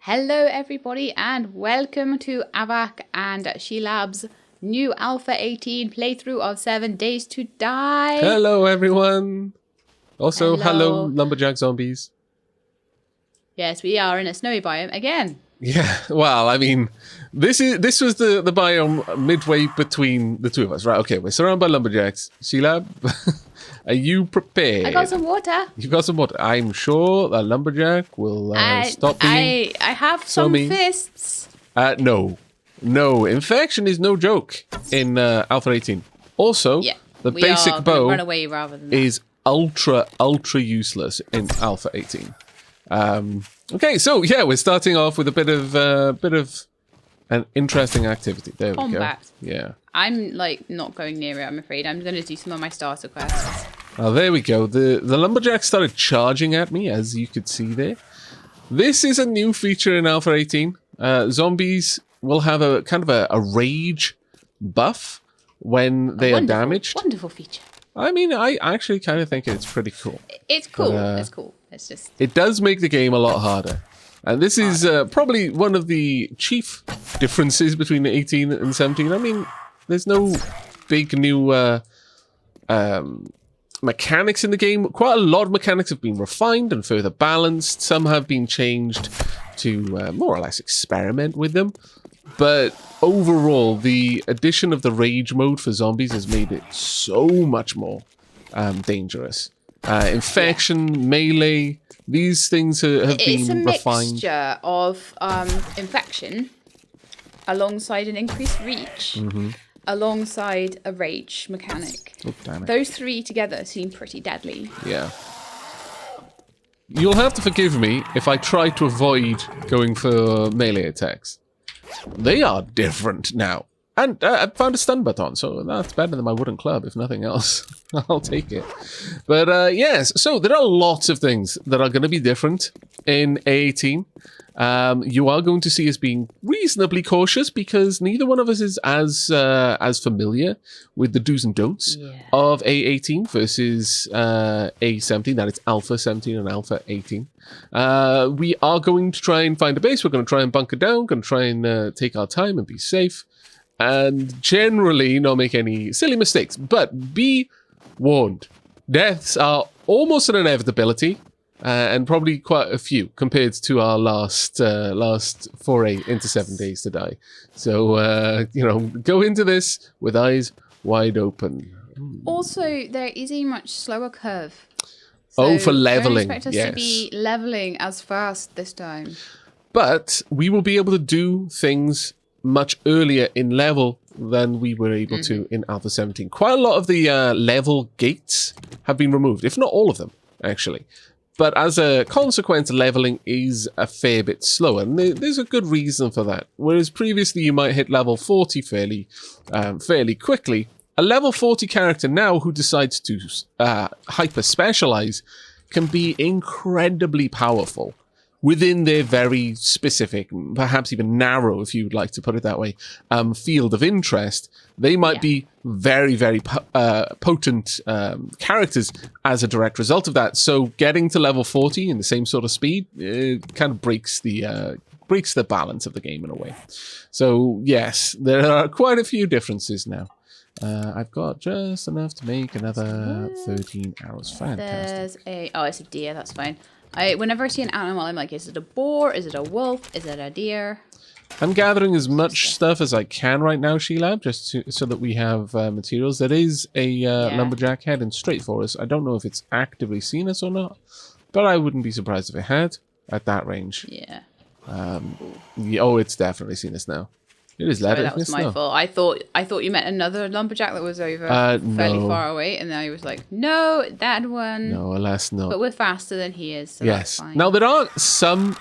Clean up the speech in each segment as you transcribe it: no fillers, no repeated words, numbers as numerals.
Hello everybody and welcome to Aavak and Shelab's new Alpha 18 playthrough of 7 Days to Die. Hello everyone. Also, hello lumberjack zombies. Yes, we are in a snowy biome again. Yeah, well, I mean, this was the biome midway between the two of us, right? Okay, we're surrounded by lumberjacks. Shelab, are you prepared? I got some water. You got some water. I'm sure that lumberjack will stop being I have some fists. No, infection is no joke in Alpha 18. Also, the basic bow run away rather than is ultra useless in Alpha 18. Okay, so yeah, we're starting off with a bit of an interesting activity. There we go. Yeah. I'm like not going near it, I'm afraid. I'm going to do some of my starter quests. Oh, there we go. The lumberjack started charging at me, as you could see there. This is a new feature in Alpha 18. Zombies will have a kind of a rage buff when they are damaged. Wonderful feature. I mean, I actually kind of think it's pretty cool. It's cool. It's cool. It's just... It does make the game a lot harder. And this is probably one of the chief differences between 18 and 17. I mean, there's no big new mechanics in the game. Quite a lot of mechanics have been refined and further balanced. Some have been changed to more or less experiment with them. But overall, the addition of the rage mode for zombies has made it so much more dangerous. Infection, melee, these things have been refined. It's a mixture of infection alongside an increased reach, alongside a rage mechanic. Oh, damn it. Those three together seem pretty deadly. Yeah. You'll have to forgive me if I try to avoid going for melee attacks. They are different now. And I found a stun button, so that's better than my wooden club, if nothing else. I'll take it. But yes, so there are lots of things that are going to be different in A18. You are going to see us being reasonably cautious because neither one of us is as familiar with the do's and don'ts of A18 versus A17. That is Alpha 17 and Alpha 18. We are going to try and find a base. We're going to try and bunker down. Going to try and take our time and be safe. And generally not make any silly mistakes. But be warned. Deaths are almost an inevitability. And probably quite a few compared to our last foray into 7 Days to Die. So, go into this with eyes wide open. Also, there is a much slower curve. So oh, for leveling. Don't expect us to be leveling as fast this time. But we will be able to do things much earlier in level than we were able to in Alpha 17. Quite a lot of the level gates have been removed, if not all of them, actually. But as a consequence, leveling is a fair bit slower, and there's a good reason for that. Whereas previously you might hit level 40 fairly quickly, a level 40 character now who decides to hyper-specialize can be incredibly powerful within their very specific, perhaps even narrow, if you would like to put it that way, field of interest. They might be very, very potent characters as a direct result of that. So getting to level 40 in the same sort of speed kind of breaks the balance of the game in a way. So yes, there are quite a few differences now. I've got just enough to make another 13 arrows. Fantastic. It's a deer. That's fine. Whenever I see an animal, I'm like, is it a boar? Is it a wolf? Is it a deer? I'm gathering as much stuff as I can right now, Shelab, just so that we have materials. There is a lumberjack heading straight for us. I don't know if it's actively seen us or not, but I wouldn't be surprised if it had at that range. Yeah. Oh, it's definitely seen us now. It is Sorry, that was my fault. I thought you meant another lumberjack that was over fairly far away, and then I was like, no, that one. No, alas, no. But we're faster than he is, so yes. That's fine. Now, there are some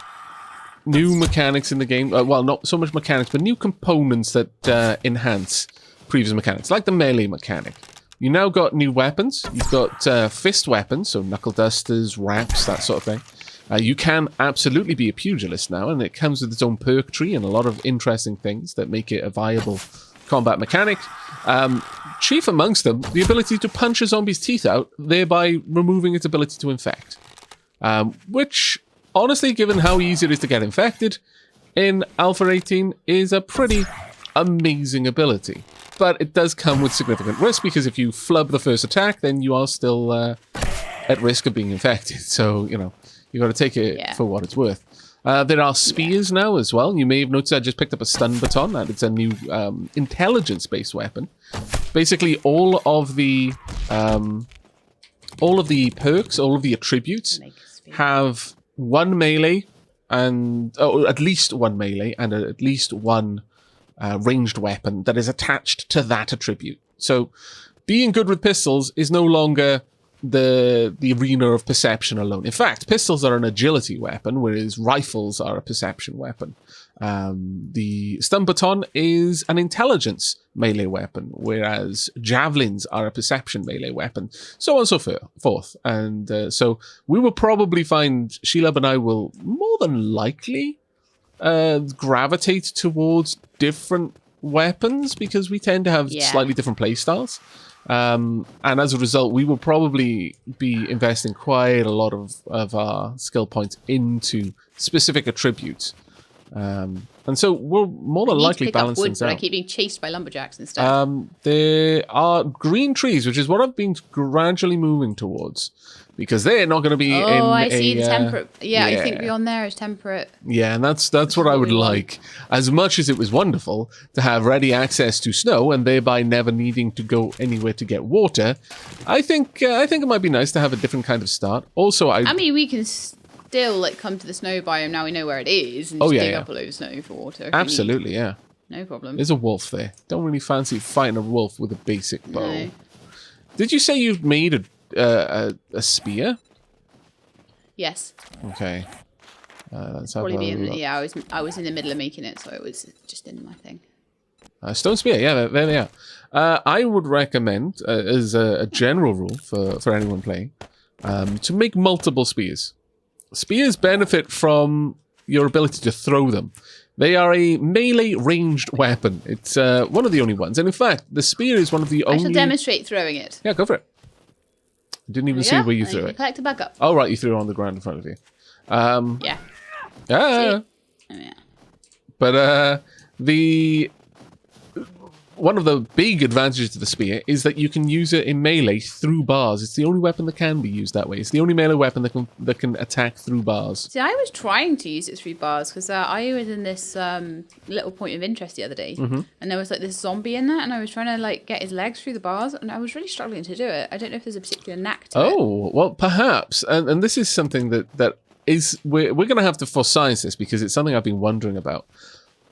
new mechanics in the game. Well, not so much mechanics, but new components that enhance previous mechanics, like the melee mechanic. You now got new weapons. You've got fist weapons, so knuckle dusters, wraps, that sort of thing. You can absolutely be a pugilist now, and it comes with its own perk tree and a lot of interesting things that make it a viable combat mechanic. Chief amongst them, the ability to punch a zombie's teeth out, thereby removing its ability to infect. Which honestly, given how easy it is to get infected in Alpha 18, is a pretty amazing ability. But it does come with significant risk, because if you flub the first attack, then you are still at risk of being infected. So, you know, you got to take it for what it's worth. There are spears now as well. You may have noticed I just picked up a stun baton, and it's a new intelligence-based weapon. Basically, all of the perks, all of the attributes have one melee and at least one melee and at least one ranged weapon that is attached to that attribute. So, being good with pistols is no longer the arena of perception alone. In fact, pistols are an agility weapon, whereas rifles are a perception weapon. The stun baton is an intelligence melee weapon, whereas javelins are a perception melee weapon, so on and so forth. And so we will probably find, Shelab and I will more than likely gravitate towards different weapons, because we tend to have slightly different play styles. And as a result, we will probably be investing quite a lot of our skill points into specific attributes. And so we'll more than likely balance things out. But I keep being chased by lumberjacks instead. There are green trees, which is what I've been gradually moving towards, because they're not going to be in I see the temperate. Yeah, I think beyond there is temperate. Yeah, and that's what I would like. As much as it was wonderful to have ready access to snow and thereby never needing to go anywhere to get water, I think it might be nice to have a different kind of start. Also, I mean, we can still come to the snow biome now we know where it is and just dig up a load of snow for water. Absolutely, yeah. No problem. There's a wolf there. Don't really fancy fighting a wolf with a basic bow. No. Did you say you've made a spear? Yes. Okay. Let's have I was in the middle of making it, so it was just in my thing. Stone spear, yeah, there they are. I would recommend, as a general rule for anyone playing, to make multiple spears. Spears benefit from your ability to throw them. They are a melee ranged weapon. It's one of the only ones. And in fact, the spear is one of the only... I shall demonstrate throwing it. Yeah, go for it. Didn't even see where you threw it. Collect it back up. Oh, right, you threw it on the ground in front of you. Yeah. Yeah. Oh, yeah. But one of the big advantages of the spear is that you can use it in melee through bars. It's the only weapon that can be used that way. It's the only melee weapon that can attack through bars. See, I was trying to use it through bars because I was in this little point of interest the other day, and there was like this zombie in there, and I was trying to like get his legs through the bars, and I was really struggling to do it. I don't know if there's a particular knack to it. Oh, well, perhaps. And this is something that is we're going to have to force science this, because it's something I've been wondering about.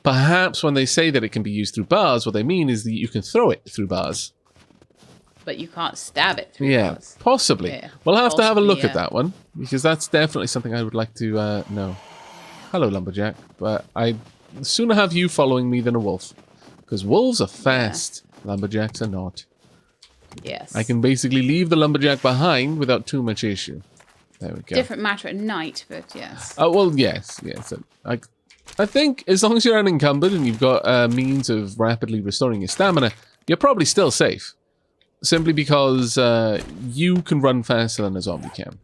Perhaps when they say that it can be used through bars, what they mean is that you can throw it through bars. But you can't stab it through bars. Possibly. Yeah, we'll have to have a look at that one, because that's definitely something I would like to know. Hello, Lumberjack. But I'd sooner have you following me than a wolf, because wolves are fast. Lumberjacks are not. Yes. I can basically leave the Lumberjack behind without too much issue. There we go. Different matter at night, but yes. Oh, well, yes. I think as long as you're unencumbered and you've got means of rapidly restoring your stamina, you're probably still safe. Simply because you can run faster than a zombie can,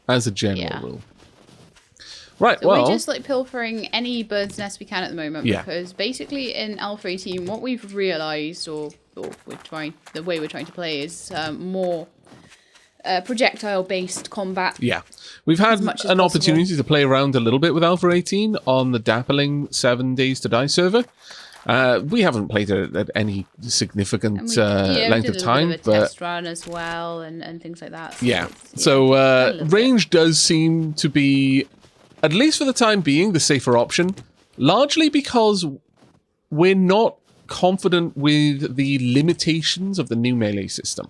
as a general rule. Right, so we're just like pilfering any bird's nest we can at the moment, because basically in Alpha 18, what we've realised, or the way we're trying to play is more projectile-based combat. Yeah. We've had an opportunity to play around a little bit with Alpha 18 on the dappling 7 Days to Die server. We haven't played it at any significant length of time. We did a bit of a test run as well and things like that. So range does seem to be, at least for the time being, the safer option. Largely because we're not confident with the limitations of the new melee system.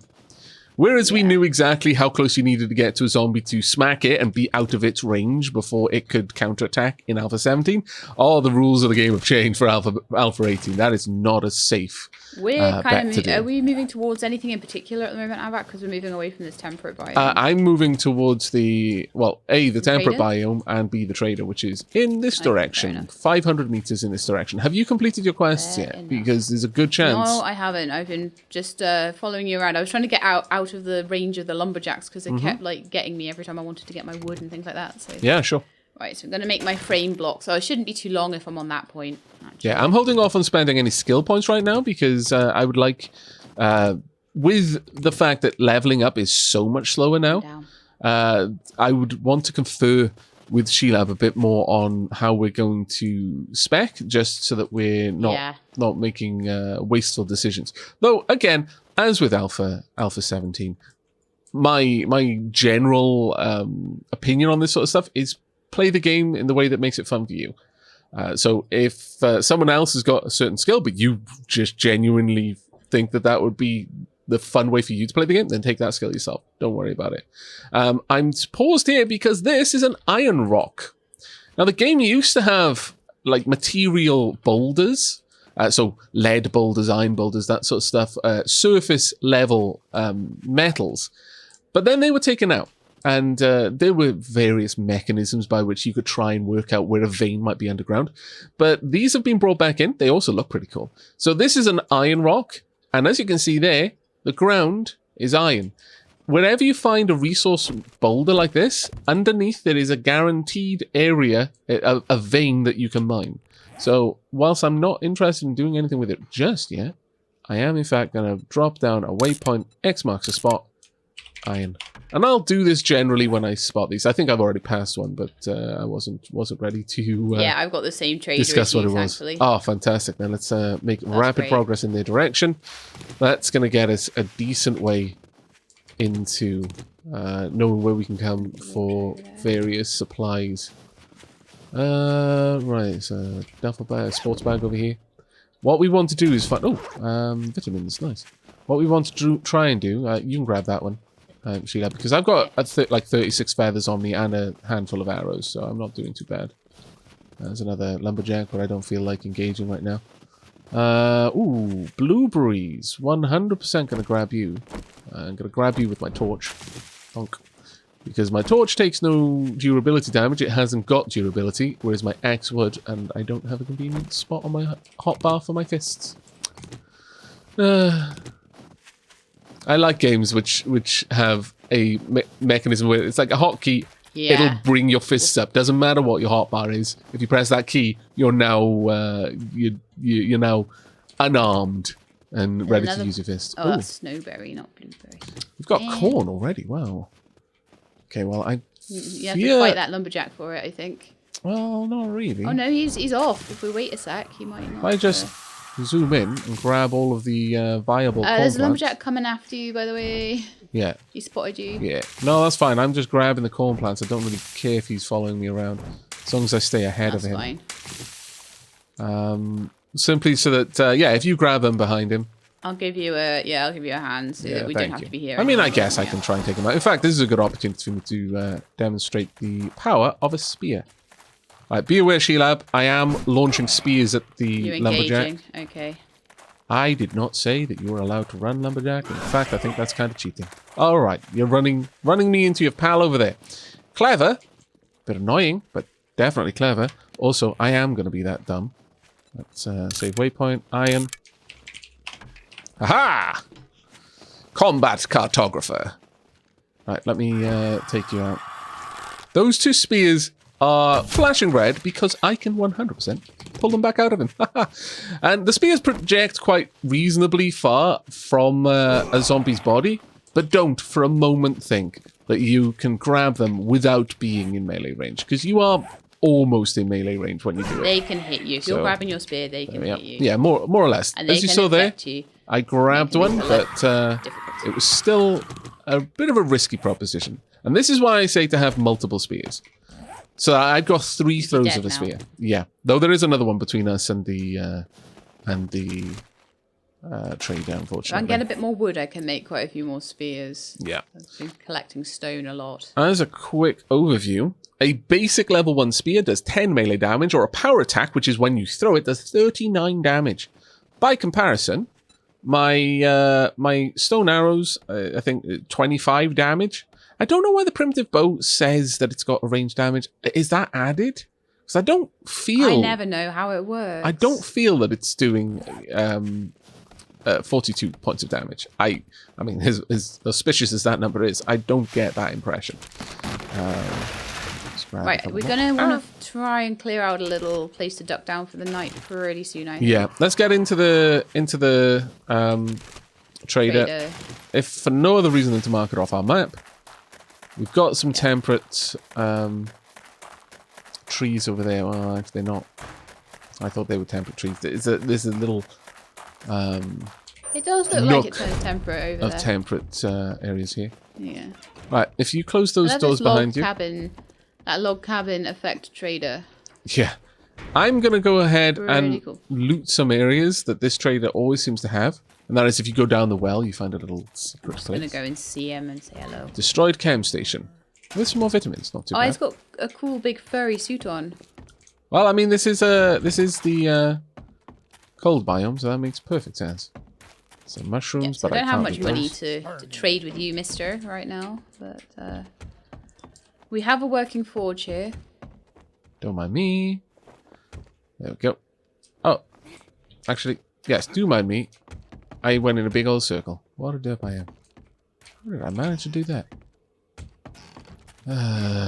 Whereas we knew exactly how close you needed to get to a zombie to smack it and be out of its range before it could counterattack in Alpha 17, all the rules of the game have changed for Alpha 18. That is not as safe. We're kind of are we moving towards anything in particular at the moment, Aavak? Because we're moving away from this temperate biome. I'm moving towards the temperate biome, and B, the trader, which is in this direction, 500 meters in this direction. Have you completed your quests yet? Because there's a good chance. No, I haven't. I've been just following you around. I was trying to get out of the range of the lumberjacks because they kept like getting me every time I wanted to get my wood and things like that. So yeah, sure. Right, so I'm going to make my frame block. So I shouldn't be too long if I'm on that point. Actually. Yeah, I'm holding off on spending any skill points right now because I would like, with the fact that leveling up is so much slower now, I would want to confer with Shelab a bit more on how we're going to spec, just so that we're not making wasteful decisions. Though, again, as with Alpha 17, my general opinion on this sort of stuff is play the game in the way that makes it fun for you. So if someone else has got a certain skill, but you just genuinely think that would be the fun way for you to play the game, then take that skill yourself. Don't worry about it. I'm paused here because this is an iron rock. Now, the game used to have like material boulders, so lead boulders, iron boulders, that sort of stuff, surface level metals, but then they were taken out. And there were various mechanisms by which you could try and work out where a vein might be underground. But these have been brought back in. They also look pretty cool. So this is an iron rock. And as you can see there, the ground is iron. Wherever you find a resource boulder like this, underneath there is a guaranteed area, a vein that you can mine. So whilst I'm not interested in doing anything with it just yet, I am in fact going to drop down a waypoint, X marks a spot, iron. And I'll do this generally when I spot these. I think I've already passed one, but I wasn't ready to yeah, I've got the same trader discuss what it was. Actually. Oh, fantastic. Now let's make rapid progress in their direction. That's going to get us a decent way into knowing where we can come for various supplies. Right, so duffel bag, sports bag over here. What we want to do is find... Oh, vitamins, nice. What we want to try and do... you can grab that one. Sheila, because I've got like 36 feathers on me and a handful of arrows, so I'm not doing too bad. There's another lumberjack, but I don't feel like engaging right now. Ooh, blueberries. 100% gonna grab you. I'm gonna grab you with my torch. Donk. Because my torch takes no durability damage, it hasn't got durability, whereas my axe would, and I don't have a convenient spot on my hotbar for my fists. I like games which have a mechanism where it's like a hotkey. Yeah. It'll bring your fists up. Doesn't matter what your hotbar is. If you press that key, you're now you're now unarmed and ready to use your fist. Oh, that's snowberry, not blueberry. We've got corn already. Wow. Okay, well you have to fight that lumberjack for it, I think. Well, not really. Oh no, he's off. If we wait a sec, he might not. If I just zoom in and grab all of the viable corn there's a plants. lumberjack coming after you, by the way. Yeah. He spotted you. Yeah. No, that's fine. I'm just grabbing the corn plants. I don't really care if he's following me around, as long as I stay ahead of him. That's fine. Simply so that if you grab them behind him, I'll give you a hand so that we don't have to be here. I mean, I guess I can try and take him out. In fact, this is a good opportunity for me to demonstrate the power of a spear. Right, be aware, Shelab, I am launching spears at the lumberjack. Okay. I did not say that you were allowed to run, lumberjack. In fact, I think that's kind of cheating. All right, you're running me into your pal over there. Clever, bit annoying, but definitely clever. Also, I am going to be that dumb. Let's save waypoint, iron. Aha! Combat cartographer. Right, let me take you out. Those two spears are flashing red because I can 100% pull them back out of him. And the spears project quite reasonably far from a zombie's body, but don't for a moment think that you can grab them without being in melee range, because you are almost in melee range when you do it. They can hit you. If you're grabbing your spear, they can hit you. Yeah, more or less. And as you saw there, I grabbed one, but it was still a bit of a risky proposition. And this is why I say to have multiple spears. So I've got 3 throws of a spear. Yeah, though there is another one between us and the trader, unfortunately. If I can get a bit more wood, I can make quite a few more spears. Yeah. I've been collecting stone a lot. As a quick overview, a basic level 1 spear does 10 melee damage, or a power attack, which is when you throw it, does 39 damage. By comparison, my stone arrows, I think 25 damage. I don't know why the primitive bow says that it's got a range damage. Is that added? Because I don't feel... I never know how it works. I don't feel that it's doing 42 points of damage. I mean, as auspicious as that number is, I don't get that impression. Let's Right, we're going to want to try and clear out a little place to duck down for the night pretty soon, I think. Yeah, let's get into the trader. If for no other reason than to mark it off our map. We've got some temperate trees over there. Well, actually not. I thought they were temperate trees. There's a little it does look like it turns temperate over there. Of temperate areas here. Yeah. Right, if you close those doors behind you. That log cabin affect trader. Yeah. I'm going to go ahead and cool. loot some areas that this trader always seems to have. And that is if you go down the well, you find a little secret place. I'm going to go and see him and say hello. Destroyed chem station. With some more vitamins, not too bad. Oh, it's got a cool big furry suit on. Well, I mean, this is the cold biome, so that makes perfect sense. Some mushrooms, so but I don't have can't much money to trade with you, mister, right now. But we have a working forge here. Don't mind me. There we go. Oh, actually, yes, do mind me. I went in a big old circle. What a derp I am. How did I manage to do that?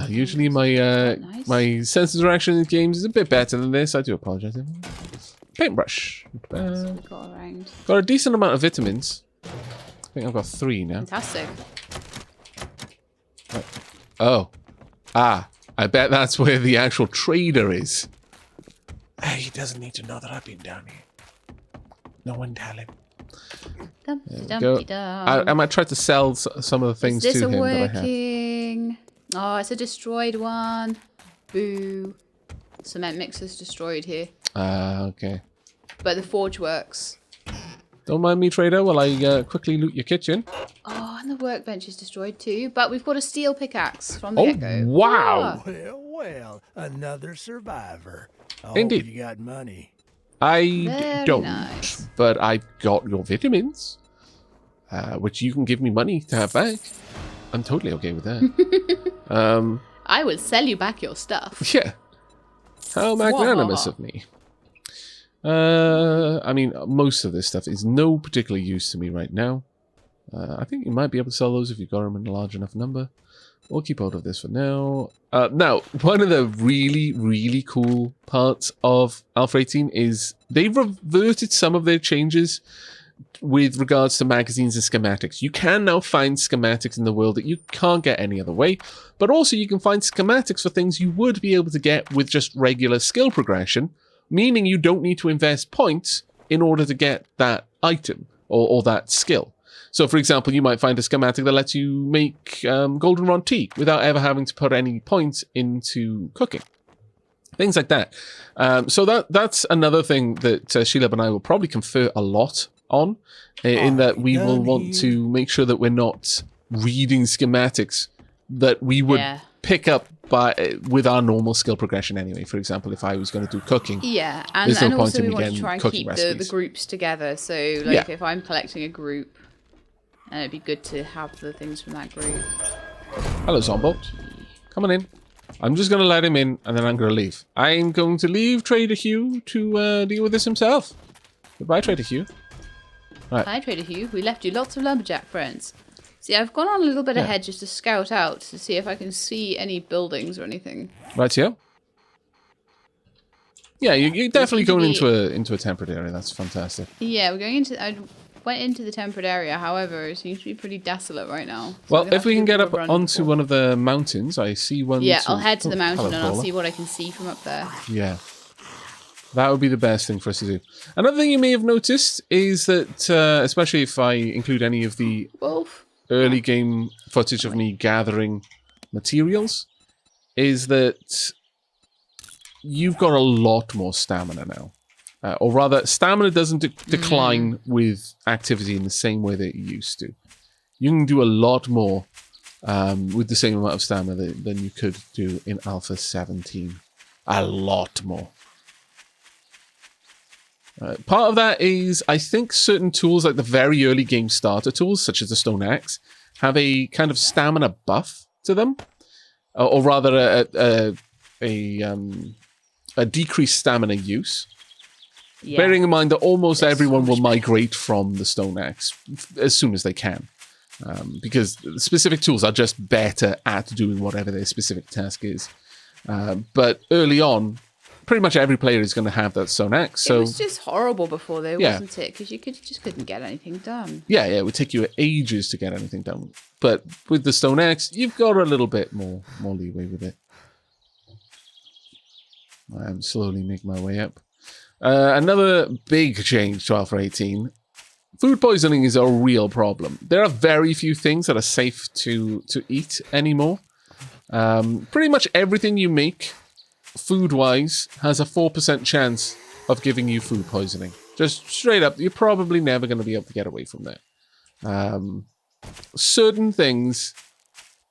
Usually my my sense of direction in games is a bit better than this. I do apologize. Paintbrush. Got a decent amount of vitamins. I think I've got 3 now. Fantastic. Right. Oh. Ah. I bet that's where the actual trader is. He doesn't need to know that I've been down here. No one tell him. I might try to sell some of the things to him that I have. Oh, it's a destroyed one. Boo. Cement mixer's destroyed here. Okay. But the forge works. Don't mind me, trader, while I quickly loot your kitchen. Oh, and the workbench is destroyed too. But we've got a steel pickaxe from the get-go. Wow. Well, another survivor. Indeed. You got money. I don't, nice. But I got your vitamins, which you can give me money to have back. I'm totally okay with that. I will sell you back your stuff. Yeah. How magnanimous of me. I mean, most of this stuff is no particular use to me right now. I think you might be able to sell those if you got them in a large enough number. We'll keep hold of this for now. Now, one of the really, really cool parts of Alpha 18 is they've reverted some of their changes with regards to magazines and schematics. You can now find schematics in the world that you can't get any other way, but also you can find schematics for things you would be able to get with just regular skill progression, meaning you don't need to invest points in order to get that item or that skill. So, for example, you might find a schematic that lets you make goldenrod tea without ever having to put any points into cooking. Things like that. So that's another thing that Shelab and I will probably confer a lot on, in that we will want to make sure that we're not reading schematics that we would pick up with our normal skill progression anyway. For example, if I was going to do cooking, and also we want to try and keep the groups together. So, if I'm collecting a group, it'd be good to have the things from that group. Hello, Zombo. Come on in. I'm just going to let him in, and then I'm going to leave. I'm going to leave Trader Hugh to deal with this himself. Goodbye, Trader Hugh. Right. Hi, Trader Hugh. We left you lots of lumberjack friends. See, I've gone on a little bit ahead just to scout out to see if I can see any buildings or anything. Right here. Yeah, you're definitely going into a temperate area. That's fantastic. Yeah, we're going into. I went into the temperate area. However, it seems to be pretty desolate right now. So well, if we can get up onto one of the mountains, I see one. Yeah, I'll head to the mountain and I'll see what I can see from up there. Yeah. That would be the best thing for us to do. Another thing you may have noticed is that, especially if I include any of the early game footage of me gathering materials, is that you've got a lot more stamina now. Or rather, stamina doesn't decline with activity in the same way that it used to. You can do a lot more with the same amount of stamina than you could do in Alpha 17. A lot more. Part of that is, I think, certain tools like the very early game starter tools, such as the Stone Axe, have a kind of stamina buff to them, or rather a decreased stamina use. Yeah. Bearing in mind that almost everyone will migrate from the Stone Axe as soon as they can, because specific tools are just better at doing whatever their specific task is. But early on, pretty much every player is going to have that stone axe. So it was just horrible before, though, Yeah. wasn't it? Because you just couldn't get anything done. yeah, it would take you ages to get anything done. But with the stone axe, you've got a little bit more leeway with it. I'm slowly making my way up. Another big change to Alpha 18. Food poisoning is a real problem. There are very few things that are safe to eat anymore. Pretty much everything you make, food-wise, has a 4% chance of giving you food poisoning. Just straight up, you're probably never going to be able to get away from that. Certain things,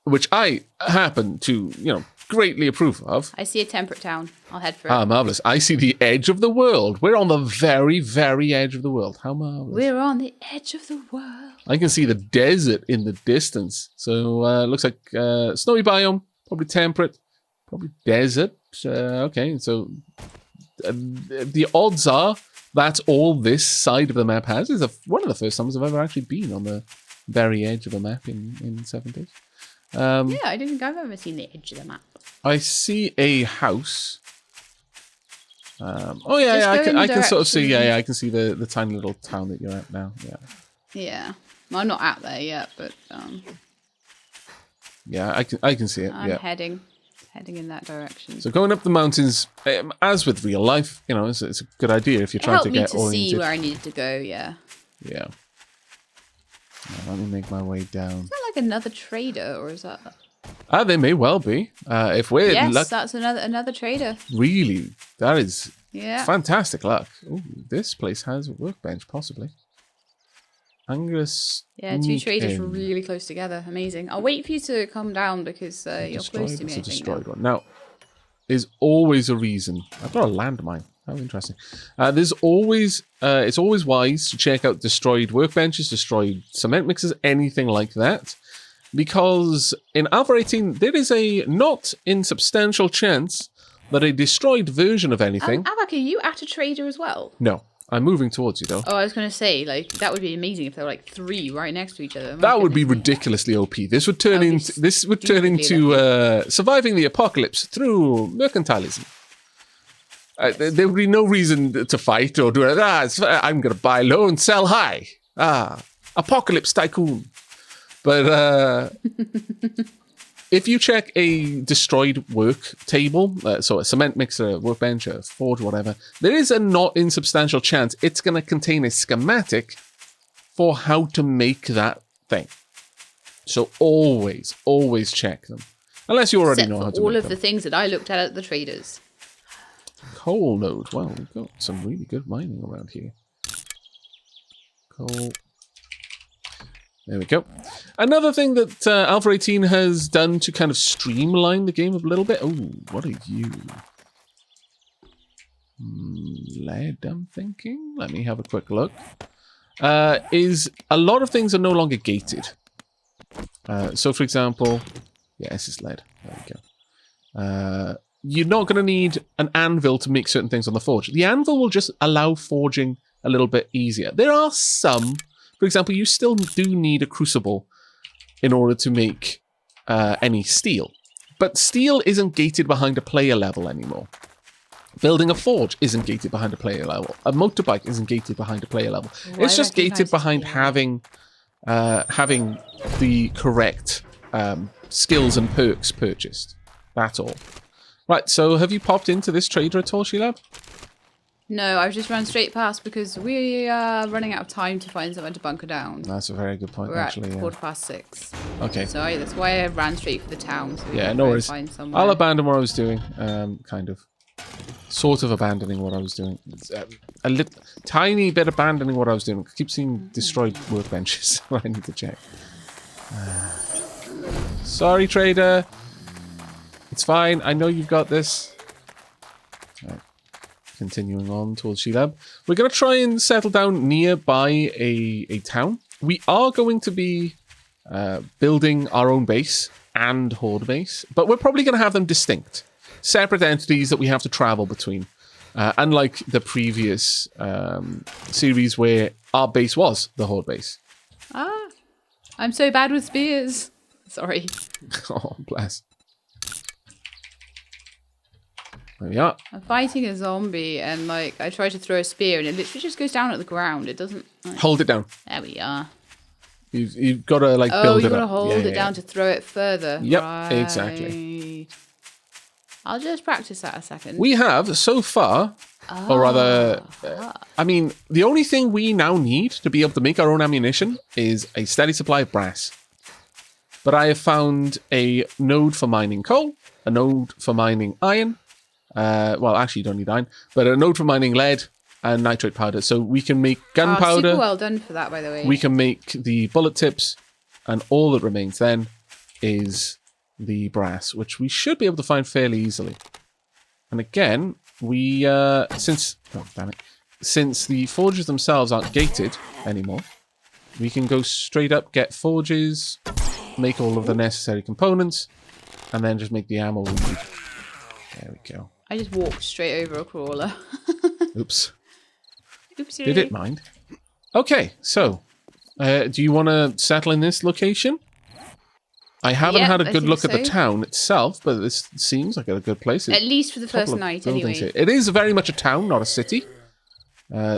which I happen to, greatly approve of. I see a temperate town. I'll head for it. Ah, marvellous. I see the edge of the world. We're on the very, very edge of the world. How marvellous. We're on the edge of the world. I can see the desert in the distance. So it looks like snowy biome, probably temperate, probably desert. Okay, so the odds are that's all this side of the map has. It's one of the first times I've ever actually been on the very edge of a map in 7 days. Yeah, I don't think I've ever seen the edge of the map. I see a house. I can sort of see. I can see the tiny little town that you're at now. Yeah. Yeah. Well, I'm not out there yet, but Yeah, I can see it. I'm yeah. heading in that direction. So going up the mountains, as with real life, it's a good idea if you're trying to get oriented. oriented. See where I needed to go. Yeah. Yeah. Let me make my way down. Is that like another trader, or is that? They may well be. If we're Yes, that's another trader. Really, that is fantastic luck. Ooh, this place has a workbench, possibly. Angus. Yeah, 2 traders really close together. Amazing. I'll wait for you to come down because you're close to me. It's a destroyed one. Now, there's always a reason. I've got a landmine. How interesting. There's always, it's always wise to check out destroyed workbenches, destroyed cement mixers, anything like that. Because in Alpha 18, there is a not insubstantial chance that a destroyed version of anything... Aavak, are you at a trader as well? No, I'm moving towards you, though. Oh, I was going to say, that would be amazing if there were 3 right next to each other. That would be ridiculously OP. This would turn into surviving the apocalypse through mercantilism. There would be no reason to fight or do it. I'm going to buy low and sell high. Apocalypse tycoon. But if you check a destroyed work table, so a cement mixer, workbench, a forge, whatever, there is a not insubstantial chance it's going to contain a schematic for how to make that thing. So always check them. Unless you already know how to make them. all of the things that I looked at the traders. Coal node. Well, we've got some really good mining around here. Coal. There we go. Another thing that Alpha 18 has done to kind of streamline the game a little bit. Oh, what are you? Lead, I'm thinking. Let me have a quick look. Is a lot of things are no longer gated. So, for example, this is lead. There we go. You're not going to need an anvil to make certain things on the forge. The anvil will just allow forging a little bit easier. There are some... For example, you still do need a crucible in order to make any steel. But steel isn't gated behind a player level anymore. Building a forge isn't gated behind a player level. A motorbike isn't gated behind a player level. It's just gated behind having the correct skills and perks purchased. That's all. Right, so have you popped into this trader at all, Shelab? No, I've just run straight past because we are running out of time to find somewhere to bunker down. That's a very good point, We're actually. at 6:15. Okay. So that's why I ran straight for the town. So yeah, no worries. I'll abandon what I was doing. Kind of. Sort of abandoning what I was doing. A little, tiny bit abandoning what I was doing. I keep seeing destroyed workbenches. I need to check. Sorry, trader. It's fine. I know you've got this. Right. Continuing on towards Shelab. We're going to try and settle down nearby a town. We are going to be building our own base and horde base, but we're probably going to have them distinct. Separate entities that we have to travel between. Unlike the previous series where our base was the horde base. I'm so bad with spears. Sorry. Oh, bless. There we are. I'm fighting a zombie and like I try to throw a spear and it literally just goes down at the ground. It doesn't. Like... Hold it down. There we are. You've got to like build it up. Oh, you got to hold it down to throw it further. Yep, right. exactly. I'll just practice that a second. We have so far, or rather, I mean, the only thing we now need to be able to make our own ammunition is a steady supply of brass. But I have found a node for mining coal, a node for mining iron. Well, actually, you don't need iron, but a node for mining lead and nitrate powder. So we can make gunpowder. Super well done for that, by the way. We can make the bullet tips, and all that remains then is the brass, which we should be able to find fairly easily. And again, we since the forges themselves aren't gated anymore, we can go straight up, get forges, make all of the necessary components, and then just make the ammo we need. There we go. I just walked straight over a crawler. Oops. Oopsie. Did it mind? Okay, so do you want to settle in this location? I haven't had a good look at the town itself, but this seems like a good place. At least for the first night, anyway. Here. It is very much a town, not a city.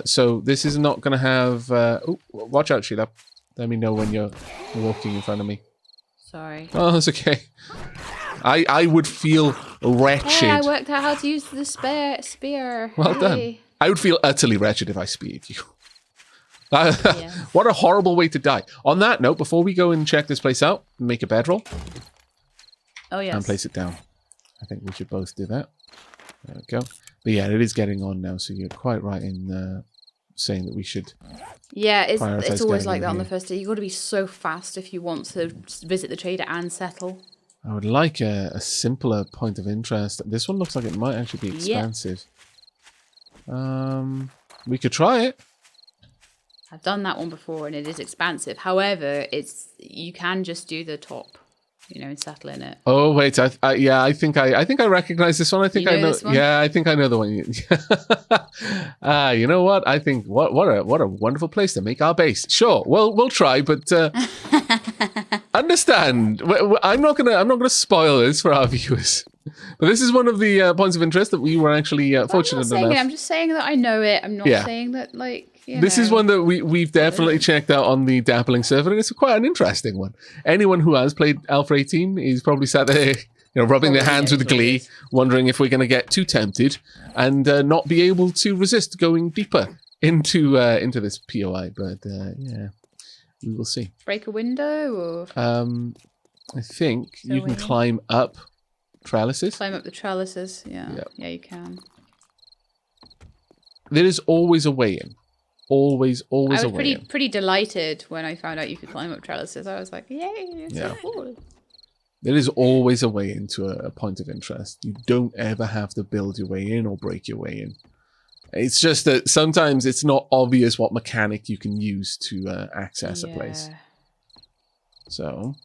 So this is not going to have... oh, watch out, Shelab. Let me know when you're walking in front of me. Sorry. Oh, that's okay. I would feel wretched. Hey, I worked out how to use the spear. Well done. I would feel utterly wretched if I speared you. What a horrible way to die. On that note, before we go and check this place out, make a bedroll. Oh, yes. And place it down. I think we should both do that. There we go. But yeah, it is getting on now, so you're quite right in saying that we should. Yeah, it's always like that on the first day. You've got to be so fast if you want to visit the trader and settle. I would like a simpler point of interest. This one looks like it might actually be expansive. We could try it. I've done that one before and it is expansive. However, you can just do the top, and settle in it. Oh wait, I think I recognize this one. I think I know. This one? Yeah, I think I know the one. You know what? I think what a wonderful place to make our base. Sure, we'll try, but understand. I'm not gonna spoil this for our viewers. But this is one of the points of interest that we were actually fortunate enough. I'm just saying that I know it. I'm not saying that This is one that we've definitely checked out on the Dappling server, and it's quite an interesting one. Anyone who has played Alpha 18 is probably sat there, rubbing their hands with glee, wondering if we're going to get too tempted and not be able to resist going deeper into this POI. But yeah, we will see. Break a window, or I think you can climb up trellises. Climb up the trellises. Yeah, yeah, you can. There is always a way in. Always a way. I was pretty delighted when I found out you could climb up trellises. I was like, yay, it's so cool. There is always a way into a point of interest. You don't ever have to build your way in or break your way in. It's just that sometimes it's not obvious what mechanic you can use to access a place. So,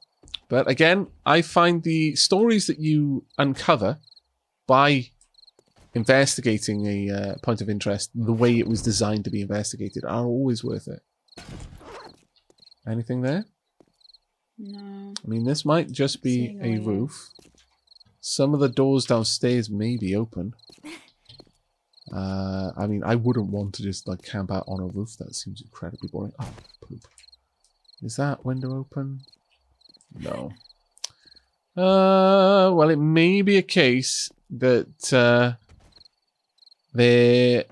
but again, I find the stories that you uncover by investigating a point of interest the way it was designed to be investigated are always worth it. Anything there? No. I mean, this might just be a roof. Some of the doors downstairs may be open. I mean, I wouldn't want to just camp out on a roof. That seems incredibly boring. Oh, poop. Is that window open? No. Well, it may be a case that there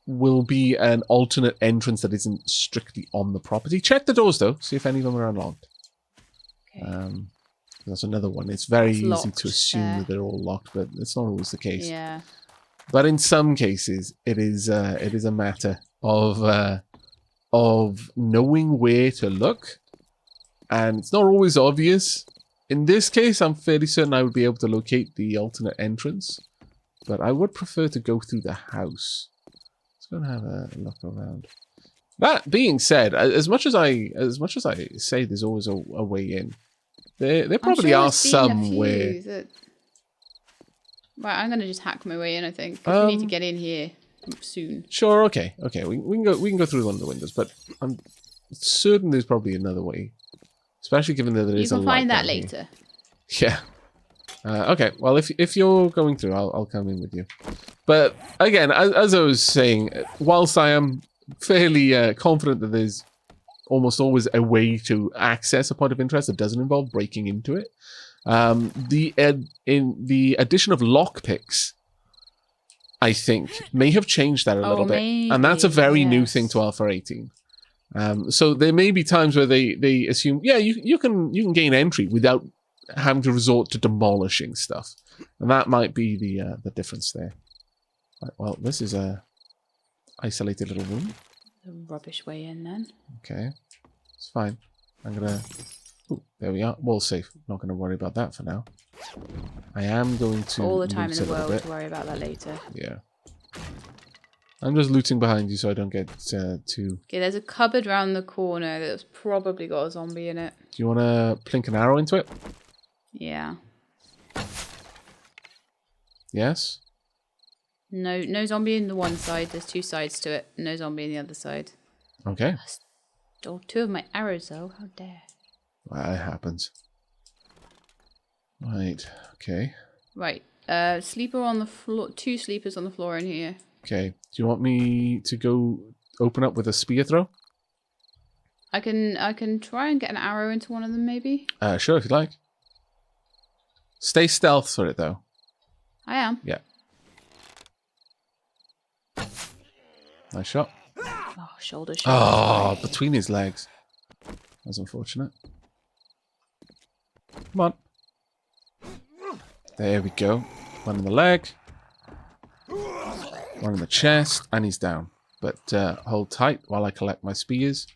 will be an alternate entrance that isn't strictly on the property. Check the doors, though. See if any of them are unlocked. Okay. That's another one. It's very easy to assume that they're all locked, but it's not always the case. Yeah. But in some cases, it is a matter of knowing where to look, and it's not always obvious. In this case, I'm fairly certain I would be able to locate the alternate entrance. But I would prefer to go through the house. Let's go and have a look around. That being said, as much as I say there's always a way in, there probably are some where. Right, I'm gonna just hack my way in. I think 'cause we need to get in here soon. Sure. Okay. We can go through one of the windows, but I'm certain there's probably another way, especially given that there is a light. You can find that later. Yeah. Okay, well, if you're going through, I'll come in with you. But again, as I was saying, whilst I am fairly confident that there's almost always a way to access a point of interest that doesn't involve breaking into it, in the addition of lockpicks, I think, may have changed that a little bit. Maybe, And that's a very new thing to Alpha 18. So there may be times where they assume, yeah, you can gain entry without having to resort to demolishing stuff. And that might be the difference there. Right, well, this is a isolated little room. The rubbish way in then. Okay, it's fine. I'm gonna... Ooh, there we are. Wall safe. Not going to worry about that for now. I am going to all the time in the loot world to worry about that later. Yeah. I'm just looting behind you so I don't get too... Okay, there's a cupboard round the corner that's probably got a zombie in it. Do you want to plink an arrow into it? Yeah. Yes? No zombie in the one side. There's two sides to it. No zombie in the other side. Okay. Stole two of my arrows though. How dare. Well, it happens. Right. Okay. Right. Sleeper on the floor. Two sleepers on the floor in here. Okay. Do you want me to go open up with a spear throw? I can try and get an arrow into one of them maybe. Sure, if you like. Stay stealth for it though. I am. Yeah. Nice shot. Oh, shoulder. Oh, between his legs. That's unfortunate. Come on. There we go. One in the leg. One in the chest. And he's down. But hold tight while I collect my spears.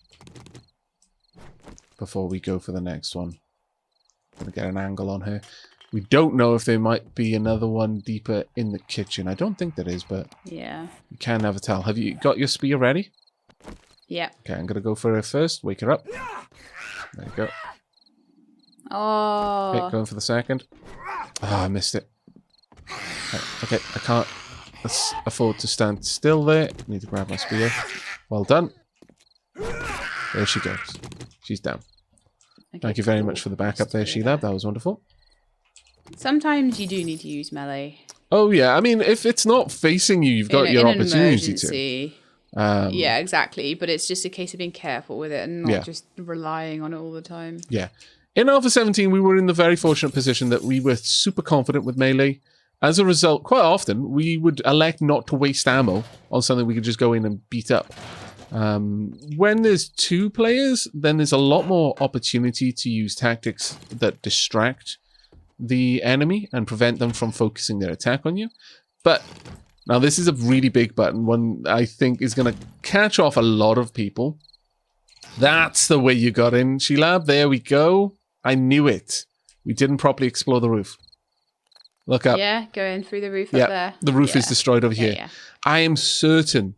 Before we go for the next one. Gonna get an angle on her. We don't know if there might be another one deeper in the kitchen. I don't think there is, but yeah, you can never tell. Have you got your spear ready? Yeah. Okay, I'm gonna go for her first. Wake her up. There you go. Oh. Okay, going for the second. Oh, I missed it. Okay, I can't afford to stand still there. Need to grab my spear. Well done. There she goes. She's down. Okay, Thank you very much for the backup there, Shelab. That was wonderful. Sometimes you do need to use melee. Oh, yeah. I mean, if it's not facing you, you've got your opportunity to. Yeah, exactly. But it's just a case of being careful with it and not just relying on it all the time. Yeah. In Alpha 17, we were in the very fortunate position that we were super confident with melee. As a result, quite often, we would elect not to waste ammo on something we could just go in and beat up. When there's two players, then there's a lot more opportunity to use tactics that distract the enemy and prevent them from focusing their attack on you. But now this is a really big button, one I think is going to catch off a lot of people. That's the way you got in, Shelab. There we go. I knew it. We didn't properly explore the roof. Look up. Yeah, going through the roof up there. The roof is destroyed over here. Yeah. I am certain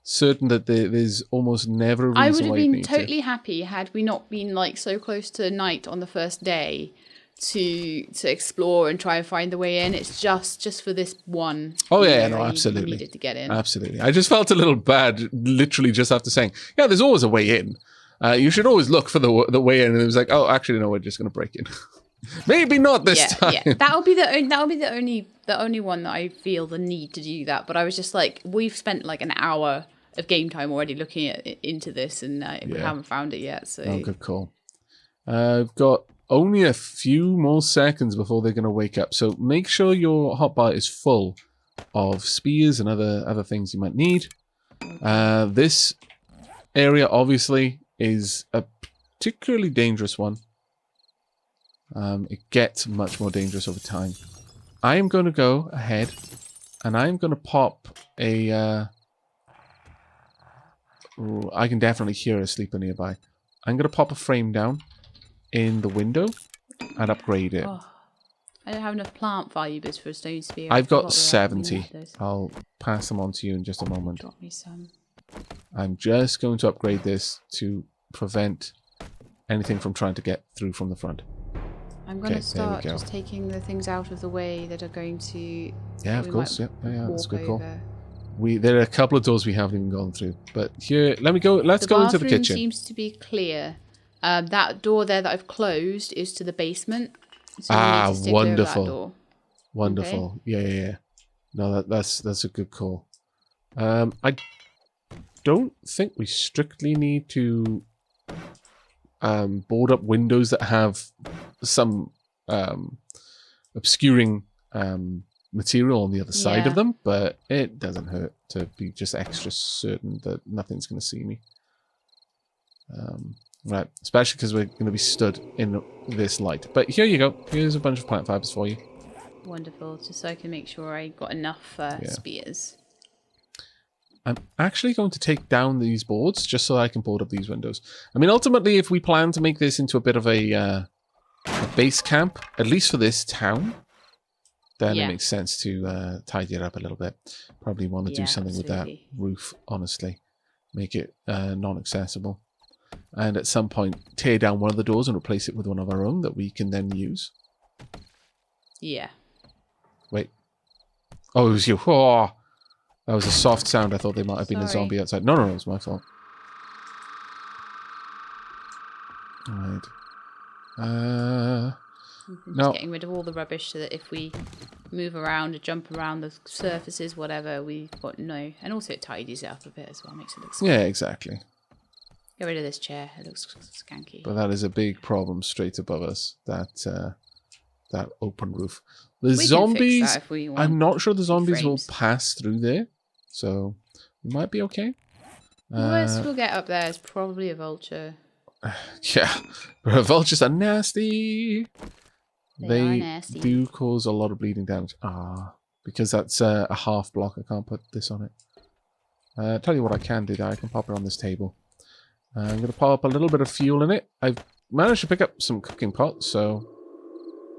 that there's almost never a reason I would have why you been need totally happy had we not been like so close to night on the first day to explore and try and find the way in. It's just for this one. Oh yeah, no, absolutely. You needed to get in. Absolutely. I just felt a little bad, literally just after saying, yeah, there's always a way in. You should always look for the way in. And it was like, oh, actually, no, we're just going to break in. Maybe not this time. Yeah, that'll be the only one that I feel the need to do that. But I was just like, we've spent like an hour of game time already looking into this, and we haven't found it yet. So good call. I've got only a few more seconds before they're going to wake up. So make sure your hotbar is full of spears and other things you might need. This area obviously is a particularly dangerous one. It gets much more dangerous over time. I am going to go ahead and I'm going to pop a... I can definitely hear a sleeper nearby. I'm going to pop a frame down in the window and upgrade it. Oh, I don't have enough plant fibers for a stone spear. I've got 70. I'll pass them on to you in just a moment. Got me some. I'm just going to upgrade this to prevent anything from trying to get through from the front. I'm going to start just taking the things out of the way that are going to... Yeah, of course. Yeah, that's a good call. There are a couple of doors we haven't even gone through. But here, let's go into the kitchen. The bathroom seems to be clear. That door there that I've closed is to the basement. So we need to stick over that wonderful. door. Wonderful. Okay. Yeah. No, that's a good call. I don't think we strictly need to board up windows that have some obscuring material on the other side of them, but it doesn't hurt to be just extra certain that nothing's going to see me. Right, especially because we're going to be stood in this light. But here you go. Here's a bunch of plant fibers for you. Wonderful, just so I can make sure I got enough spears. I'm actually going to take down these boards just so I can board up these windows. I mean, ultimately, if we plan to make this into a bit of a base camp, at least for this town, then it makes sense to tidy it up a little bit. Probably want to do something with that roof, honestly. Make it non-accessible. And at some point, tear down one of the doors and replace it with one of our own that we can then use. Yeah. Wait. Oh, it was you. Oh, that was a soft sound. I thought they might have been a zombie outside. No, it was my fault. Right. Just getting rid of all the rubbish so that if we move around or jump around the surfaces, whatever, we've got no... And also it tidies it up a bit as well, makes it look skanky. Yeah, exactly. Get rid of this chair, it looks skanky. But that is a big problem straight above us, that open roof. The zombies, can fix that if we want. I'm not sure the zombies will pass through there, so we might be okay. The worst we'll get up there is probably a vulture. Yeah, but vultures are nasty. They are nasty. Do cause a lot of bleeding damage. Because that's a half block. I can't put this on it. Tell you what I can do there. I can pop it on this table. I'm going to pop a little bit of fuel in it. I've managed to pick up some cooking pots, so...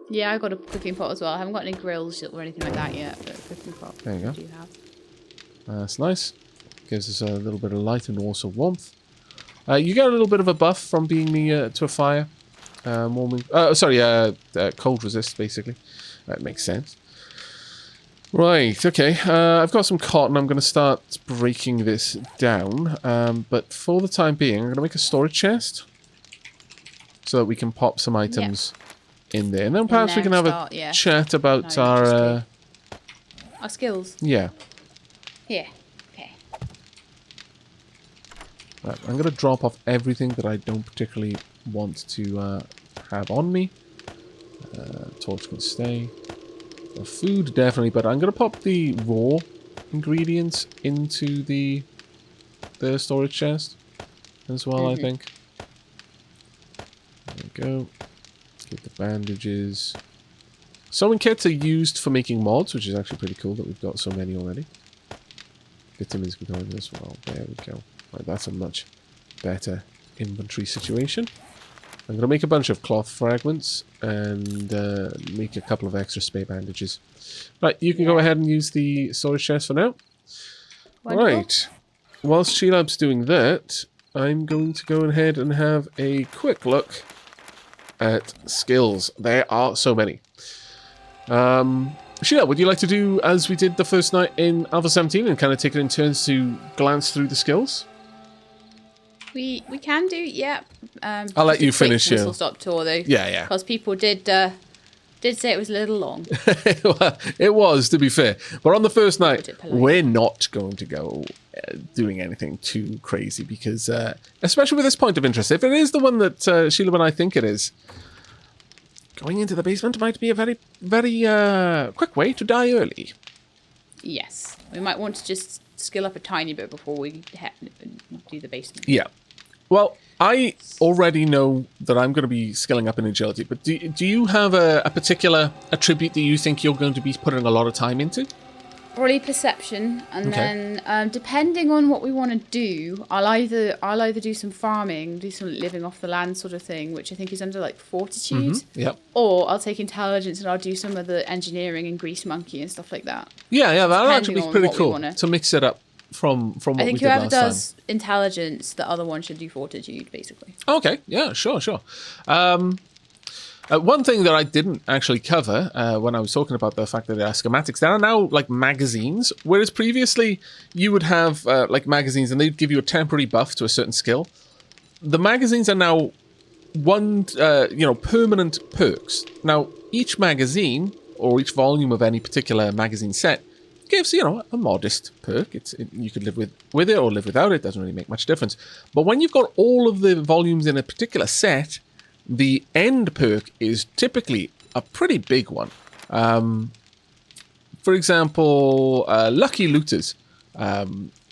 Yeah, I got a cooking pot as well. I haven't got any grills or anything like that yet, but a cooking pot there you go. I do have. That's nice. Gives us a little bit of light and also warmth. You get a little bit of a buff from being near to a fire. Warming... cold resist, basically. That makes sense. Right, okay. I've got some cotton. I'm going to start breaking this down. But for the time being, I'm going to make a storage chest so that we can pop some items in there. And then perhaps we can have a chat about our skills. Yeah. Yeah. Okay. Right, I'm going to drop off everything that I don't particularly want to have on me. Torch can stay. Food, definitely, but I'm going to pop the raw ingredients into the storage chest as well, I think. There we go. Get the bandages. Sewing kits are used for making mods, which is actually pretty cool that we've got so many already. Vitamins going as well. There we go. Right, that's a much better inventory situation. I'm going to make a bunch of cloth fragments and make a couple of extra spare bandages. Right, you can go ahead and use the storage chest for now. Wonderful. Right. Whilst Shelab's doing that, I'm going to go ahead and have a quick look at skills. There are so many. Shelab, would you like to do as we did the first night in Alpha 17 and kind of take it in turns to glance through the skills? We can do, yeah. I'll let you finish your whistle-stop tour, though. Yeah. Because people did say it was a little long. Well, it was, to be fair. But on the first night, we're not going to go doing anything too crazy because, especially with this point of interest, if it is the one that Shelab and I think it is, going into the basement might be a very, very quick way to die early. Yes. We might want to just skill up a tiny bit before we do the basement. Yeah. Well, I already know that I'm going to be skilling up in agility, but do you have a particular attribute that you think you're going to be putting a lot of time into? Probably perception, and then depending on what we want to do, I'll either do some farming, do some living off the land sort of thing, which I think is under like fortitude. Mm-hmm. Yep. Or I'll take intelligence and I'll do some of the engineering and grease monkey and stuff like that. Yeah, that'll actually be pretty cool to mix it up from what we did last time. I think whoever does intelligence, the other one should do fortitude, basically. Okay, yeah, sure. One thing that I didn't actually cover when I was talking about the fact that there are schematics, there are now like magazines, whereas previously you would have like magazines and they'd give you a temporary buff to a certain skill. The magazines are now permanent perks. Now, each magazine or each volume of any particular magazine set gives, a modest perk. You could live with it or live without it. Doesn't really make much difference. But when you've got all of the volumes in a particular set, the end perk is typically a pretty big one. For example, Lucky Looters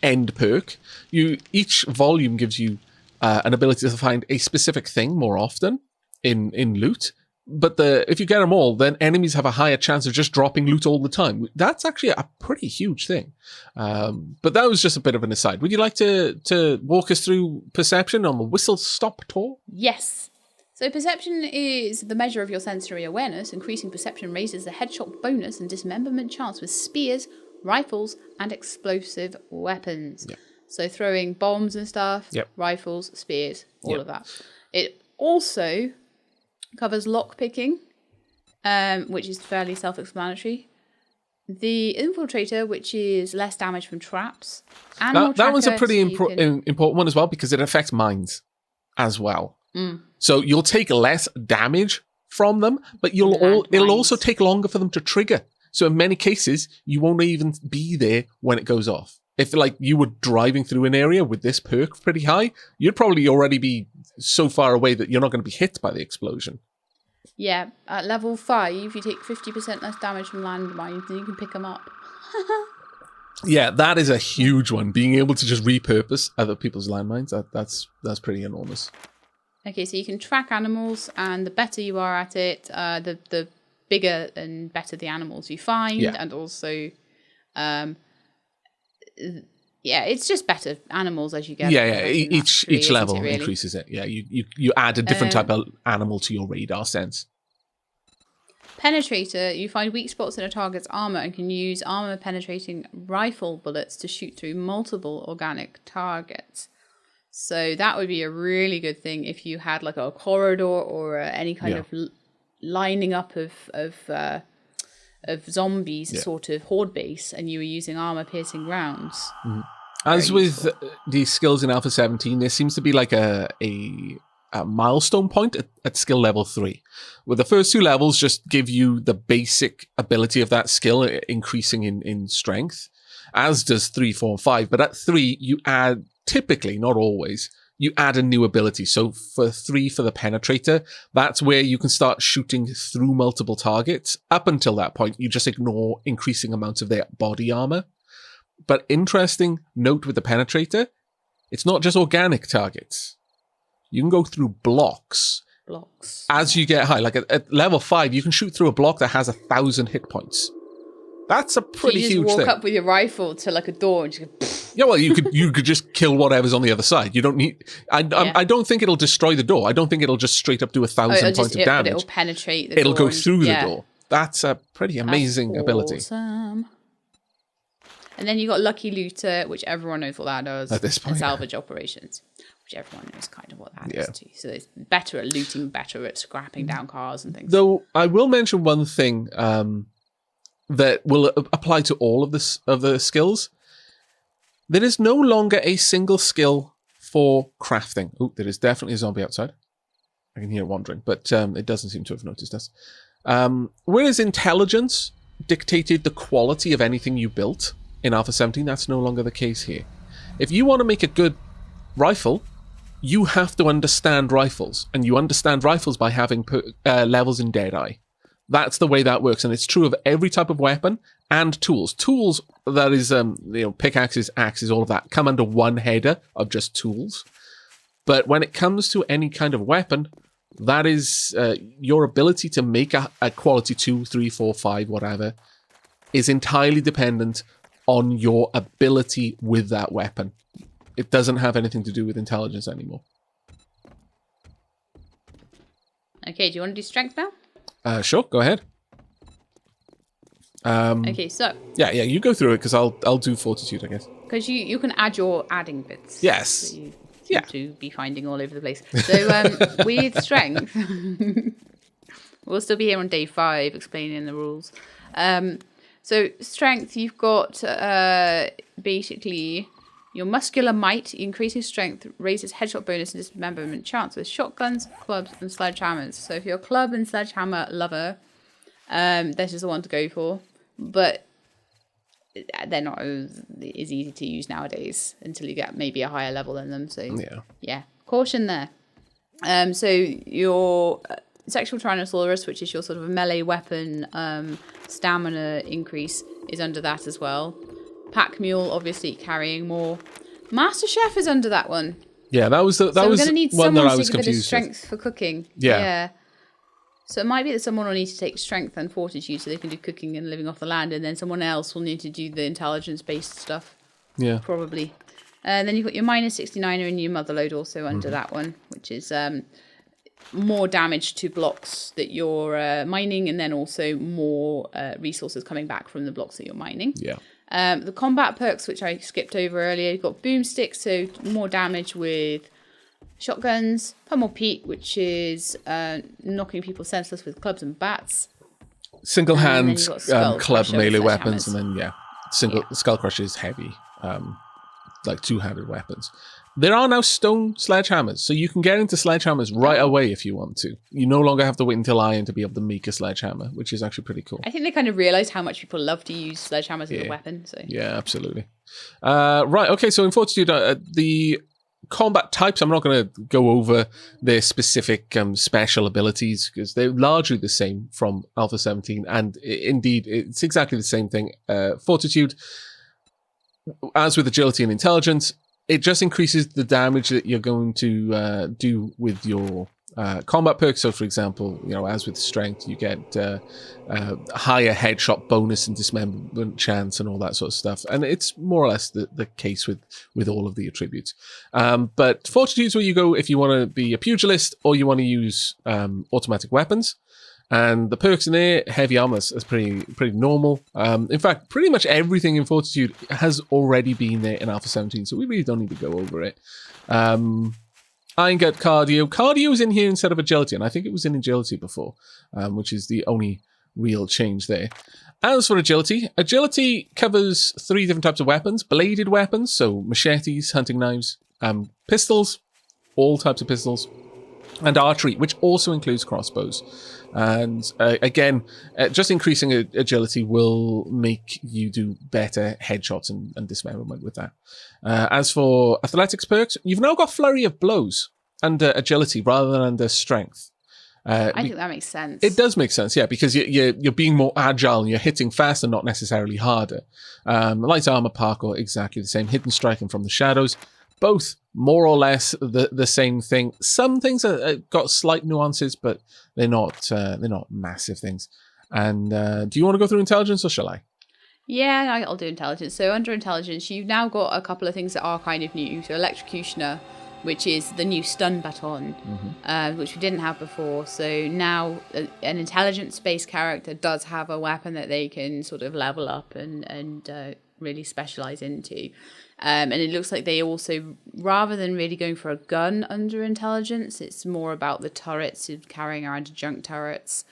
end perk. Each volume gives you an ability to find a specific thing more often in loot. But if you get them all, then enemies have a higher chance of just dropping loot all the time. That's actually a pretty huge thing. But that was just a bit of an aside. Would you like to walk us through perception on the whistle stop tour? Yes. So perception is the measure of your sensory awareness. Increasing perception raises the headshot bonus and dismemberment chance with spears, rifles, and explosive weapons. Yep. So throwing bombs and stuff, rifles, spears, all of that. It also covers lockpicking, which is fairly self-explanatory. The Infiltrator, which is less damage from traps. That one's a pretty important one as well, because it affects mines as well. So you'll take less damage from them, but it'll also take longer for them to trigger. So in many cases, you won't even be there when it goes off. If you were driving through an area with this perk pretty high, you'd probably already be so far away that you're not going to be hit by the explosion. Yeah, at level 5, you take 50% less damage from landmines, and you can pick them up. Yeah, that is a huge one. Being able to just repurpose other people's landmines, that's pretty enormous. Okay, so you can track animals, and the better you are at it, the bigger and better the animals you find, and also, it's just better animals as you get. Each level increases it. Yeah, you add a different type of animal to your radar sense. Penetrator, you find weak spots in a target's armor and can use armor-penetrating rifle bullets to shoot through multiple organic targets. So that would be a really good thing if you had like a corridor or any kind of lining up of zombies, sort of horde base, and you were using armor-piercing rounds. Mm-hmm. As with the skills in Alpha 17, there seems to be like a milestone point at skill level 3, where the first 2 levels just give you the basic ability of that skill increasing in strength, as does 3, 4, and 5. But at 3, you add, typically, not always, you add a new ability. So for 3, for the Penetrator, that's where you can start shooting through multiple targets. Up until that point, you just ignore increasing amounts of their body armor. But interesting note with the Penetrator, it's not just organic targets. You can go through blocks. As you get high. Like at level 5, you can shoot through a block that has 1,000 hit points. That's a pretty huge thing. You just walk up with your rifle to like a door and just go... Yeah, well, you could just kill whatever's on the other side. You don't need... I don't think it'll destroy the door. I don't think it'll just straight up do 1,000 points of damage. But it'll penetrate the door. It'll go through the door. That's a pretty amazing ability. Awesome. And then you got Lucky Looter, which everyone knows what that does. At this point. And salvage operations, which everyone knows kind of what that is too. So it's better at looting, better at scrapping down cars and things. Though I will mention one thing that will apply to all of the skills. There is no longer a single skill for crafting. Oh, there is definitely a zombie outside. I can hear it wandering, but it doesn't seem to have noticed us. Whereas intelligence dictated the quality of anything you built in Alpha 17, that's no longer the case here. If you want to make a good rifle, you have to understand rifles, and you understand rifles by having levels in Deadeye. That's the way that works, and it's true of every type of weapon and tools. Tools, that is, pickaxes, axes, all of that, come under one header of just tools. But when it comes to any kind of weapon, that is your ability to make a quality 2, 3, 4, 5, whatever, is entirely dependent on your ability with that weapon. It doesn't have anything to do with intelligence anymore. Okay, do you want to do strength now? Sure, go ahead. Okay, so... Yeah, you go through it, because I'll do fortitude, I guess. Because you can add your adding bits. Yes. So you seem to be finding all over the place. So with strength... we'll still be here on day 5 explaining the rules. So strength, you've got basically Your muscular might, increasing strength, raises headshot bonus and dismemberment chance with shotguns, clubs, and sledgehammers. So if you're a club and sledgehammer lover, this is the one to go for. But they're not as easy to use nowadays until you get maybe a higher level than them. So yeah, caution there. So your Sexual Tyrannosaurus, which is your sort of a melee weapon, stamina increase, is under that as well. Pack Mule, obviously carrying more. Master Chef is under that one. Yeah, that was we're going to need one that someone I to was take a bit of confused strength with. for cooking. Yeah. So it might be that someone will need to take strength and fortitude so they can do cooking and living off the land, and then someone else will need to do the intelligence-based stuff. Yeah. Probably. And then you've got your minus 69er and your Motherload also under that one, which is more damage to blocks that you're mining, and then also more resources coming back from the blocks that you're mining. Yeah. The combat perks, which I skipped over earlier, you've got Boomstick, so more damage with shotguns. Pummel Pete, which is knocking people senseless with clubs and bats. Single hand club Crusher melee with weapons, sledgehammers. and then Skull Crusher is heavy, like two-handed weapons. There are now stone sledgehammers, so you can get into sledgehammers right away if you want to. You no longer have to wait until iron to be able to make a sledgehammer, which is actually pretty cool. I think they kind of realised how much people love to use sledgehammers as a weapon. So Yeah, absolutely. Right, okay, so in Fortitude, the combat types, I'm not going to go over their specific special abilities because they're largely the same from Alpha 17, and indeed, it's exactly the same thing. Fortitude, as with agility and intelligence, it just increases the damage that you're going to do with your combat perks. So, for example, as with strength, you get higher headshot bonus and dismemberment chance and all that sort of stuff. And it's more or less the case with all of the attributes. But Fortitude is where you go if you want to be a pugilist or you want to use automatic weapons. And the perks in there, heavy armor is pretty normal. In fact, pretty much everything in Fortitude has already been there in Alpha 17, so we really don't need to go over it. Iron Gut Cardio. Cardio is in here instead of Agility, and I think it was in Agility before, which is the only real change there. As for Agility, Agility covers 3 different types of weapons. Bladed weapons, so machetes, hunting knives, pistols, all types of pistols, and archery, which also includes crossbows. And again, just increasing agility will make you do better headshots and dismemberment with that. As for athletics perks, you've now got flurry of blows under agility rather than under strength. I think that makes sense. It does make sense, yeah, because you're being more agile and you're hitting faster, not necessarily harder. Light armor, parkour, exactly the same. Hidden striking from the shadows, both more or less the same thing. Some things got slight nuances, but they're not massive things. And do you want to go through intelligence or shall I? Yeah, I'll do intelligence. So under intelligence, you've now got a couple of things that are kind of new. So Electrocutioner, which is the new stun baton, which we didn't have before. So now an intelligence-based character does have a weapon that they can sort of level up and really specialize into. And it looks like they also, rather than really going for a gun under intelligence, it's more about the turrets, carrying around junk turrets,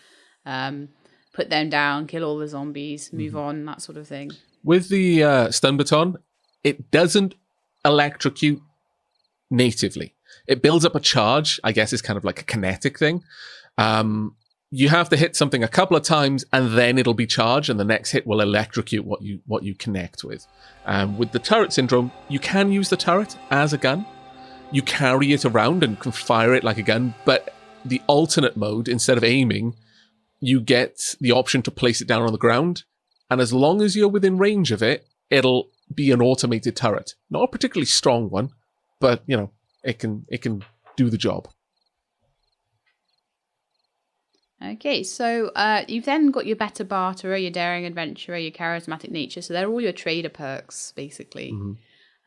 put them down, kill all the zombies, move on, that sort of thing. With the stun baton, it doesn't electrocute natively. It builds up a charge, I guess it's kind of like a kinetic thing. You have to hit something a couple of times and then it'll be charged and the next hit will electrocute what you connect with. With the turret syndrome, you can use the turret as a gun. You carry it around and can fire it like a gun, but the alternate mode, instead of aiming, you get the option to place it down on the ground, and as long as you're within range of it, it'll be an automated turret. Not a particularly strong one, but it can do the job. Okay, so you've then got your better barterer, your daring adventurer, your charismatic nature. So they're all your trader perks, basically.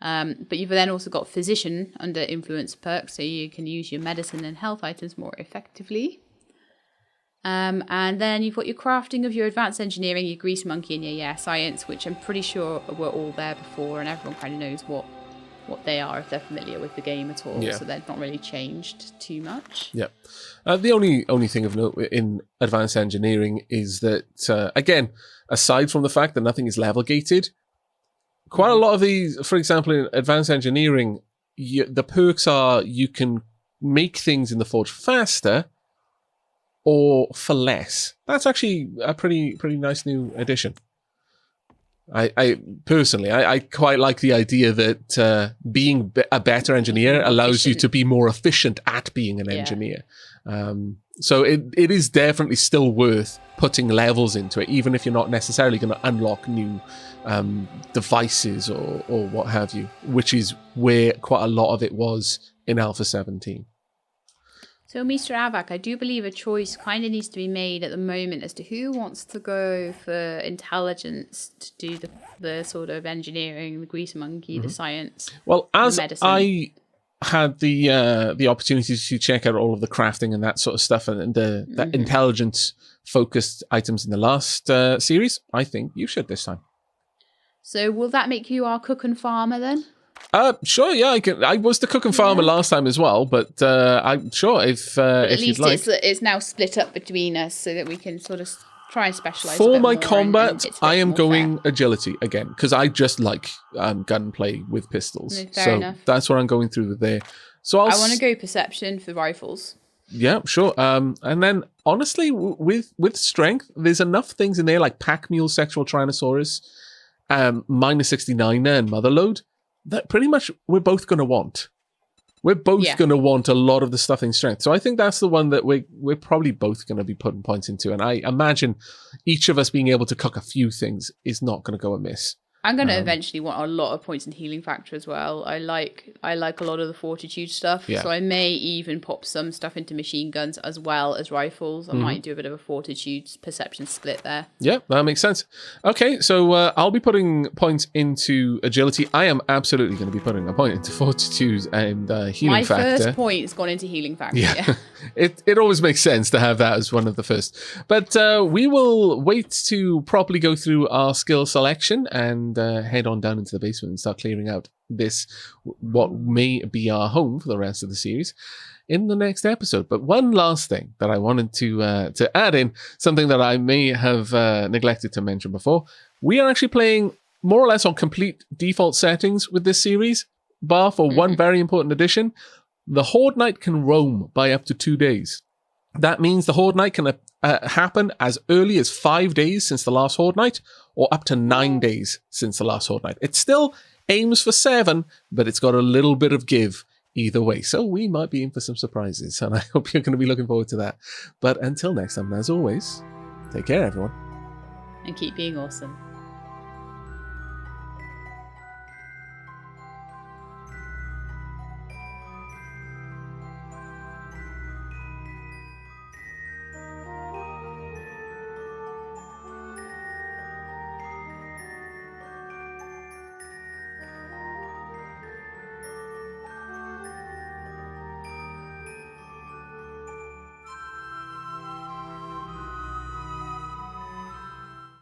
But you've then also got physician under influence perks, so you can use your medicine and health items more effectively. And then you've got your crafting of your advanced engineering, your grease monkey, and your science, which I'm pretty sure were all there before, and everyone kind of knows what they are if they're familiar with the game at all. So they're not really changed too much. Yeah. The only thing of note in advanced engineering is that, again, aside from the fact that nothing is level gated, quite a lot of these, for example, in advanced engineering, the perks are you can make things in the forge faster or for less. That's actually a pretty nice new addition. I personally, I quite like the idea that being a better engineer allows you to be more efficient at being an engineer. So it is definitely still worth putting levels into it, even if you're not necessarily going to unlock new devices or what have you, which is where quite a lot of it was in Alpha 17. So, Mr. Aavak, I do believe a choice kind of needs to be made at the moment as to who wants to go for intelligence to do the sort of engineering, the grease monkey, the science, well, as the medicine. I had the opportunity to check out all of the crafting and that sort of stuff and the intelligence-focused items in the last series, I think you should this time. So, will that make you our cook and farmer then? Sure, yeah, I was the cook and farmer last time as well, but I'm sure if you'd like. It's now split up between us so that we can sort of try and specialize. For my combat, I am going agility again because I just like gunplay with pistols. Fair enough. That's what I'm going through there. So I want to go perception for rifles. Yeah, sure. And then honestly, with strength, there's enough things in there like pack mule, sexual Tyrannosaurus, minus 69 and motherload. That pretty much we're both going to want. We're both going to want a lot of the stuff in strength. So I think that's the one that we're probably both going to be putting points into. And I imagine each of us being able to cook a few things is not going to go amiss. I'm going to eventually want a lot of points in healing factor as well. I like a lot of the fortitude stuff. Yeah. So I may even pop some stuff into machine guns as well as rifles. I might do a bit of a fortitude perception split there. Yeah, that makes sense. Okay, so I'll be putting points into agility. I am absolutely going to be putting a point into fortitude and healing factor. My first point's gone into healing factor. Yeah. It always makes sense to have that as one of the first. But we will wait to properly go through our skill selection and head on down into the basement and start clearing out this, what may be our home for the rest of the series, in the next episode. But one last thing that I wanted to add in, something that I may have neglected to mention before. We are actually playing more or less on complete default settings with this series, bar for one very important addition. The Horde Night can roam by up to 2 days. That means the Horde Night can happen as early as 5 days since the last Horde Night, or up to 9 days since the last Horde Night. It still aims for 7, but it's got a little bit of give either way. So we might be in for some surprises, and I hope you're going to be looking forward to that. But until next time, as always, take care, everyone. And keep being awesome.